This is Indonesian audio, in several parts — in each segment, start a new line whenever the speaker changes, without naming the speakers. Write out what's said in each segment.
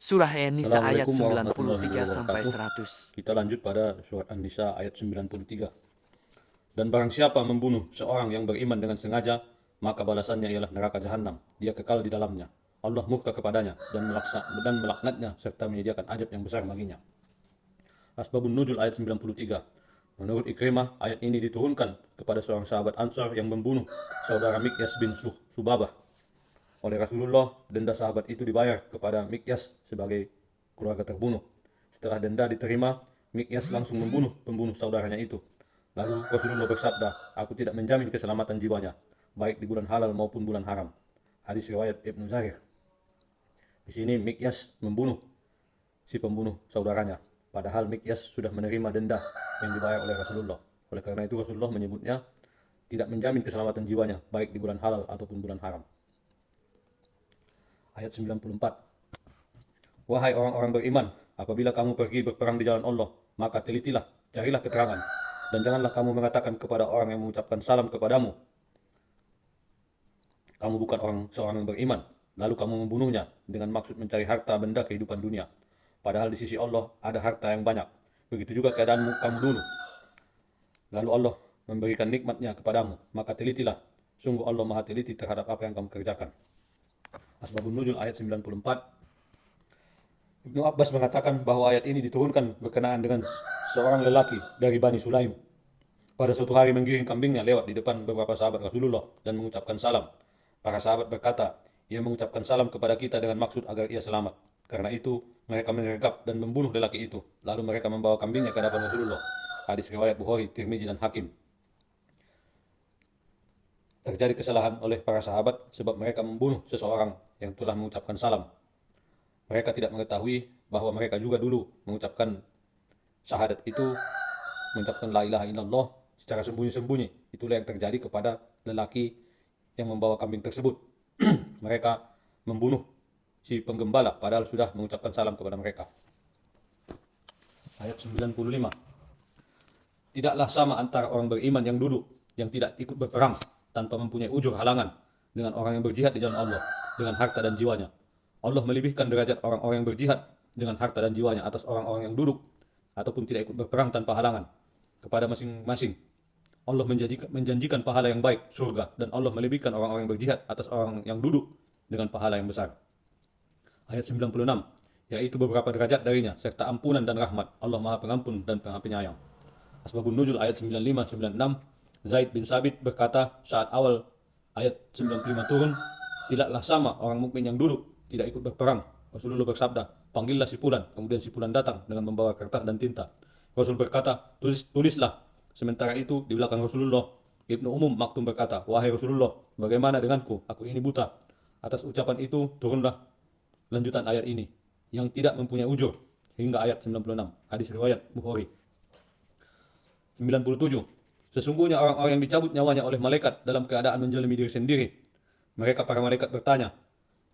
Surah An-Nisa ayat
Assalamualaikum warahmatullahi
93 sampai
wabarakatuh.
100.
Kita lanjut pada surat An-Nisa ayat 93. Dan barang siapa membunuh seorang yang beriman dengan sengaja, maka balasannya ialah neraka jahanam. Dia kekal di dalamnya. Allah murka kepadanya dan melaknatnya serta menyediakan azab yang besar baginya. Asbabun Nuzul ayat 93. Menurut Ikrimah, ayat ini diturunkan kepada seorang sahabat Ansar yang membunuh saudara Mikyas bin Subabah. Oleh Rasulullah, denda sahabat itu dibayar kepada Mikyas sebagai keluarga terbunuh. Setelah denda diterima, Mikyas langsung membunuh pembunuh saudaranya itu. Lalu Rasulullah bersabda, "Aku tidak menjamin keselamatan jiwanya, baik di bulan halal maupun bulan haram." Hadis riwayat Ibnu Zahir. Di sini Mikyas membunuh si pembunuh saudaranya, padahal Mikyas sudah menerima denda yang dibayar oleh Rasulullah. Oleh karena itu Rasulullah menyebutnya tidak menjamin keselamatan jiwanya, baik di bulan halal ataupun bulan haram. Ayat 94. Wahai orang-orang beriman, apabila kamu pergi berperang di jalan Allah, maka telitilah, carilah keterangan, dan janganlah kamu mengatakan kepada orang yang mengucapkan salam kepadamu, kamu bukan seorang yang beriman, lalu kamu membunuhnya dengan maksud mencari harta benda kehidupan dunia. Padahal di sisi Allah ada harta yang banyak. Begitu juga keadaanmu kamu dulu. Lalu Allah memberikan nikmatnya kepadamu, maka telitilah. Sungguh Allah maha teliti terhadap apa yang kamu kerjakan. Asbabun Nuzul ayat 94. Ibnu Abbas mengatakan bahwa ayat ini diturunkan berkenaan dengan seorang lelaki dari Bani Sulaim. Pada suatu hari menggiring kambingnya lewat di depan beberapa sahabat Rasulullah dan mengucapkan salam. Para sahabat berkata, ia mengucapkan salam kepada kita dengan maksud agar ia selamat. Karena itu mereka menyergap dan membunuh lelaki itu. Lalu mereka membawa kambingnya ke hadapan Rasulullah. Hadis riwayat Bukhari, Tirmizi dan Hakim. Terjadi kesalahan oleh para sahabat sebab mereka membunuh seseorang yang telah mengucapkan salam. Mereka tidak mengetahui bahwa mereka juga dulu mengucapkan syahadat itu, mengucapkan la ilaha illallah secara sembunyi-sembunyi. Itulah yang terjadi kepada lelaki yang membawa kambing tersebut. Mereka membunuh si penggembala padahal sudah mengucapkan salam kepada mereka. Ayat 95. Tidaklah sama antara orang beriman yang duduk, yang tidak ikut berperang tanpa mempunyai ujur halangan, dengan orang yang berjihad di jalan Allah dengan harta dan jiwanya. Allah melebihkan derajat orang-orang yang berjihad dengan harta dan jiwanya atas orang-orang yang duduk ataupun tidak ikut berperang tanpa halangan. Kepada masing-masing Allah menjanjikan pahala yang baik, surga, dan Allah melebihkan orang-orang yang berjihad atas orang yang duduk dengan pahala yang besar. Ayat 96, yaitu beberapa derajat darinya serta ampunan dan rahmat. Allah Maha Pengampun dan Maha Penyayang. Asbabun Nuzul ayat 95-96. Zaid bin Sabit berkata saat awal ayat 95 turun, tidaklah sama orang mukmin yang duduk tidak ikut berperang. Rasulullah bersabda, panggillah si fulan. Kemudian si fulan datang dengan membawa kertas dan tinta. Rasul berkata, tulislah. Sementara itu di belakang Rasulullah, Ibnu Umum Maktum berkata, wahai Rasulullah, bagaimana denganku? Aku ini buta. Atas ucapan itu turunlah lanjutan ayat ini yang tidak mempunyai ujur hingga ayat 96. Hadis riwayat Bukhari. 97. Sesungguhnya orang-orang yang dicabut nyawanya oleh malaikat dalam keadaan menjelmi diri sendiri. Mereka para malaikat bertanya,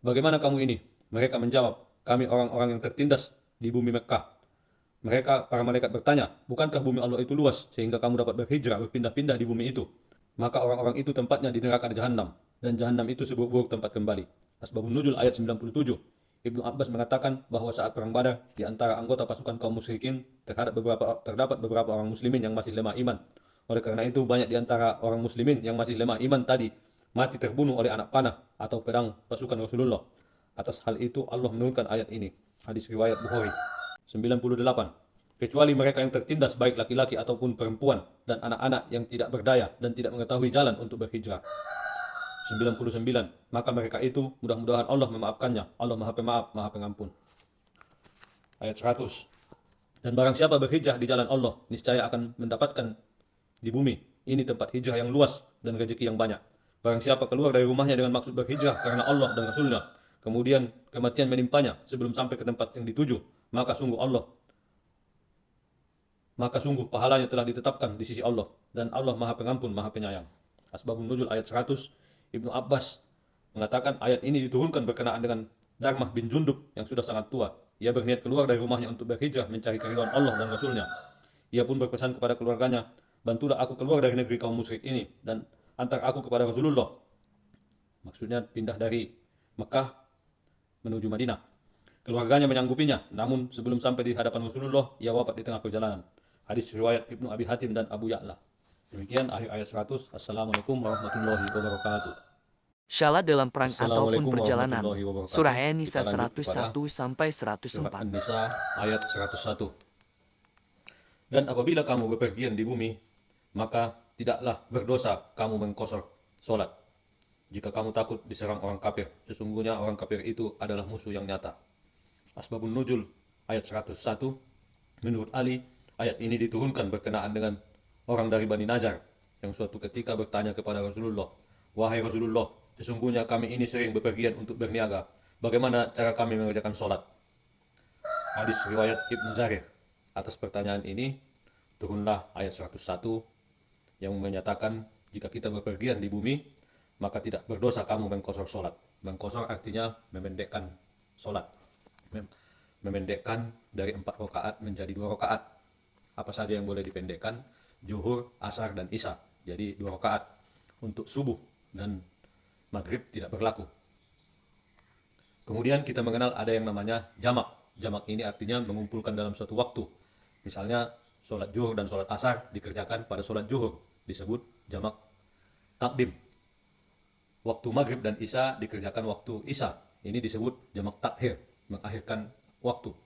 bagaimana kamu ini? Mereka menjawab, kami orang-orang yang tertindas di bumi Mekkah. Mereka para malaikat bertanya, bukankah bumi Allah itu luas sehingga kamu dapat berhijrah berpindah-pindah di bumi itu? Maka orang-orang itu tempatnya di neraka jahanam, dan jahanam itu seburuk-buruk tempat kembali. Asbabun Nuzul ayat 97. Ibnu Abbas mengatakan bahwa saat perang Badar, di antara anggota pasukan kaum musyrikin terdapat beberapa orang muslimin yang masih lemah iman. Oleh karena itu banyak di antara orang muslimin yang masih lemah iman tadi mati terbunuh oleh anak panah atau pedang pasukan Rasulullah. Atas hal itu Allah menurunkan ayat ini. Hadis riwayat Bukhari. 98. Kecuali mereka yang tertindas baik laki-laki ataupun perempuan dan anak-anak yang tidak berdaya dan tidak mengetahui jalan untuk berhijrah. 99. Maka mereka itu mudah-mudahan Allah memaafkannya. Allah Maha Pemaaf, Maha Pengampun. Ayat 100. Dan barang siapa berhijrah di jalan Allah, niscaya akan mendapatkan di bumi ini tempat hijrah yang luas dan rezeki yang banyak. Barang siapa keluar dari rumahnya dengan maksud berhijrah karena Allah dan Rasulnya, kemudian kematian menimpanya sebelum sampai ke tempat yang dituju, maka sungguh pahalanya telah ditetapkan di sisi Allah, dan Allah Maha Pengampun, Maha Penyayang. Asbabun Nuzul ayat 100. Ibnu Abbas mengatakan ayat ini diturunkan berkenaan dengan Darmah bin Jundub yang sudah sangat tua. Ia berniat keluar dari rumahnya untuk berhijrah mencari keridhaan Allah dan Rasulnya. Ia pun berpesan kepada keluarganya, bantulah aku keluar dari negeri kaum musyrik ini dan antar aku kepada Rasulullah. Maksudnya pindah dari Mekah menuju Madinah. Keluarganya menyanggupinya, namun sebelum sampai di hadapan Rasulullah, ia wafat di tengah perjalanan. Hadis riwayat Ibnu Abi Hatim dan Abu Ya'la. Demikian akhir ayat 100. Assalamualaikum warahmatullahi wabarakatuh.
Syalat dalam perang ataupun
Assalamualaikum
perjalanan.
warahmatullahi wabarakatuh.
Surah
Kita
An-Nisa
lanjut kepada
101 sampai
Surat
104.
An-Nisa ayat 101. Dan apabila kamu bepergian di bumi, maka tidaklah berdosa kamu mengkosor solat. Jika kamu takut diserang orang kafir, sesungguhnya orang kafir itu adalah musuh yang nyata. Asbabun Nuzul ayat 101. Menurut Ali, ayat ini diturunkan berkenaan dengan orang dari Bani Najjar yang suatu ketika bertanya kepada Rasulullah, "Wahai Rasulullah, sesungguhnya kami ini sering bepergian untuk berniaga. Bagaimana cara kami mengerjakan sholat?" Hadis riwayat Ibnu Jarir. Atas pertanyaan ini turunlah ayat 101 yang menyatakan jika kita bepergian di bumi, maka tidak berdosa kamu mengkosor sholat. Mengkosor artinya memendekkan sholat. Memendekkan dari 4 rakaat menjadi 2 rakaat. Apa saja yang boleh dipendekkan? Zuhur, asar, dan isya. Jadi 2 rakaat. Untuk subuh dan maghrib tidak berlaku. Kemudian kita mengenal ada yang namanya jamak. Jamak ini artinya mengumpulkan dalam suatu waktu. Misalnya sholat zuhur dan sholat asar dikerjakan pada sholat zuhur, disebut jamak takdim. Waktu maghrib dan isya dikerjakan waktu isya, ini disebut jamak takhir, mengakhirkan waktu.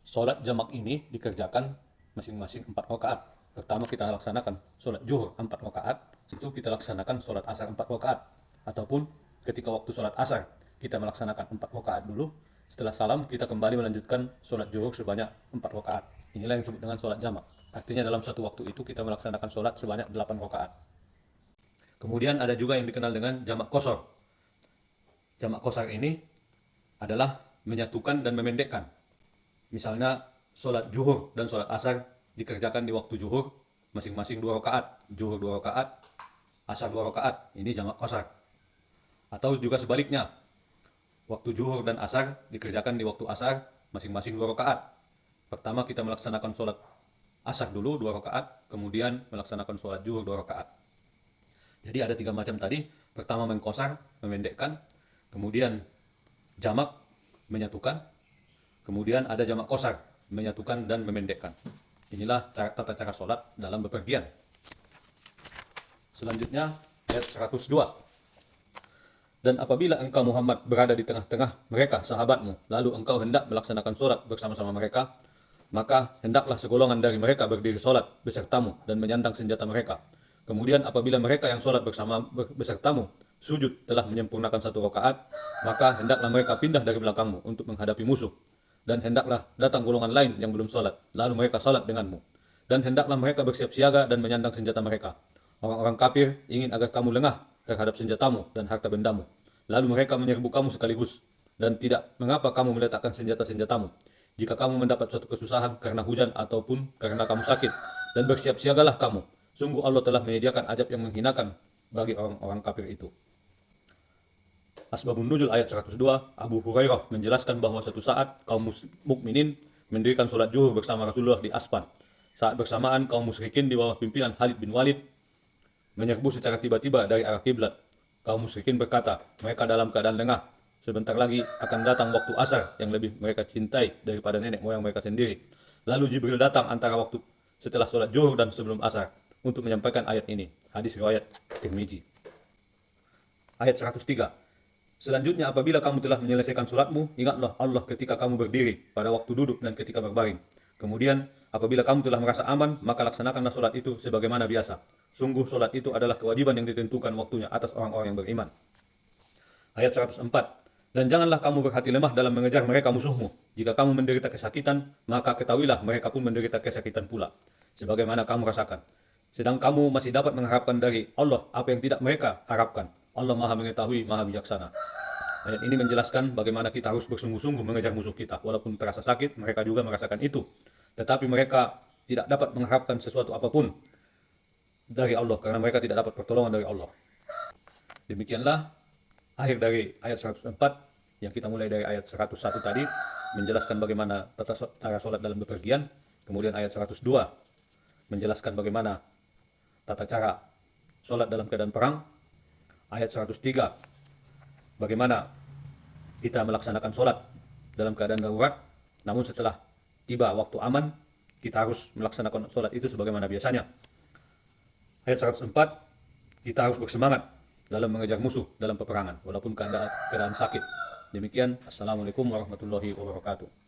Sholat jamak ini dikerjakan masing-masing 4 rakaat. Pertama kita laksanakan sholat zuhur 4 rakaat, setelah kita laksanakan sholat asar 4 rakaat. Ataupun ketika waktu sholat asar kita melaksanakan 4 rakaat dulu, setelah salam kita kembali melanjutkan sholat zuhur sebanyak 4 rakaat. Inilah yang disebut dengan sholat jamak. Artinya dalam satu waktu itu kita melaksanakan sholat sebanyak 8 rakaat. Kemudian ada juga yang dikenal dengan jamak qashar. Jamak qashar ini adalah menyatukan dan memendekkan. Misalnya sholat zuhur dan sholat asar dikerjakan di waktu zuhur masing-masing 2 rakaat, zuhur 2 rakaat, asar 2 rakaat. Ini jamak qashar. Atau juga sebaliknya, waktu zuhur dan asar dikerjakan di waktu asar masing-masing 2 rakaat. Pertama kita melaksanakan sholat asar dulu 2 rakaat, kemudian melaksanakan sholat zuhur 2 rakaat. Jadi ada 3 macam tadi. Pertama mengqashar, memendekkan. Kemudian jamak, menyatukan. Kemudian ada jamak qashar, menyatukan dan memendekkan. Inilah tata cara sholat dalam bepergian. Selanjutnya ayat 102. Dan apabila engkau Muhammad berada di tengah-tengah mereka sahabatmu, lalu engkau hendak melaksanakan sholat bersama-sama mereka, maka hendaklah segolongan dari mereka berdiri sholat besertamu dan menyandang senjata mereka. Kemudian apabila mereka yang sholat besertamu sujud telah menyempurnakan 1 rakaat, maka hendaklah mereka pindah dari belakangmu untuk menghadapi musuh. Dan hendaklah datang golongan lain yang belum sholat, lalu mereka sholat denganmu. Dan hendaklah mereka bersiap siaga dan menyandang senjata mereka. Orang-orang kafir ingin agar kamu lengah terhadap senjatamu dan harta bendamu. Lalu mereka menyerbu kamu sekaligus. Dan tidak mengapa kamu meletakkan senjata-senjatamu. Jika kamu mendapat suatu kesusahan karena hujan ataupun karena kamu sakit. Dan bersiap siagalah kamu. Sungguh Allah telah menyediakan azab yang menghinakan bagi orang-orang kafir itu. Asbabun Nuzul ayat 102. Abu Hurairah menjelaskan bahwa suatu saat kaum mukminin mendirikan sholat zuhur bersama Rasulullah di Aspan. Saat bersamaan kaum musyrikin di bawah pimpinan Khalid bin Walid menyerbu secara tiba-tiba dari arah kiblat. Kaum musyrikin berkata, mereka dalam keadaan lengah. Sebentar lagi akan datang waktu asar yang lebih mereka cintai daripada nenek moyang mereka sendiri. Lalu Jibril datang antara waktu setelah sholat zuhur dan sebelum asar untuk menyampaikan ayat ini. Hadis riwayat Tirmizi. Ayat 103. Selanjutnya apabila kamu telah menyelesaikan sholatmu, ingatlah Allah ketika kamu berdiri, pada waktu duduk dan ketika berbaring. Kemudian apabila kamu telah merasa aman, maka laksanakanlah sholat itu sebagaimana biasa. Sungguh sholat itu adalah kewajiban yang ditentukan waktunya atas orang-orang yang beriman. Ayat 104. Dan janganlah kamu berhati lemah dalam mengejar mereka musuhmu. Jika kamu menderita kesakitan, maka ketahuilah mereka pun menderita kesakitan pula, sebagaimana kamu rasakan. Sedang kamu masih dapat mengharapkan dari Allah apa yang tidak mereka harapkan. Allah Maha mengetahui, Maha bijaksana. Ayat ini menjelaskan bagaimana kita harus bersungguh-sungguh mengejar musuh kita. Walaupun terasa sakit, mereka juga merasakan itu. Tetapi mereka tidak dapat mengharapkan sesuatu apapun dari Allah, karena mereka tidak dapat pertolongan dari Allah. Demikianlah akhir dari ayat 104 yang kita mulai dari ayat 101 tadi, menjelaskan bagaimana tata cara sholat dalam bepergian. Kemudian ayat 102 menjelaskan bagaimana tata cara sholat dalam keadaan perang. Ayat 103 bagaimana kita melaksanakan sholat dalam keadaan darurat, namun setelah tiba waktu aman, kita harus melaksanakan sholat itu sebagaimana biasanya. Ayat 104, kita harus bersemangat dalam mengejar musuh dalam peperangan, walaupun keadaan sakit. Demikian, Assalamualaikum warahmatullahi wabarakatuh.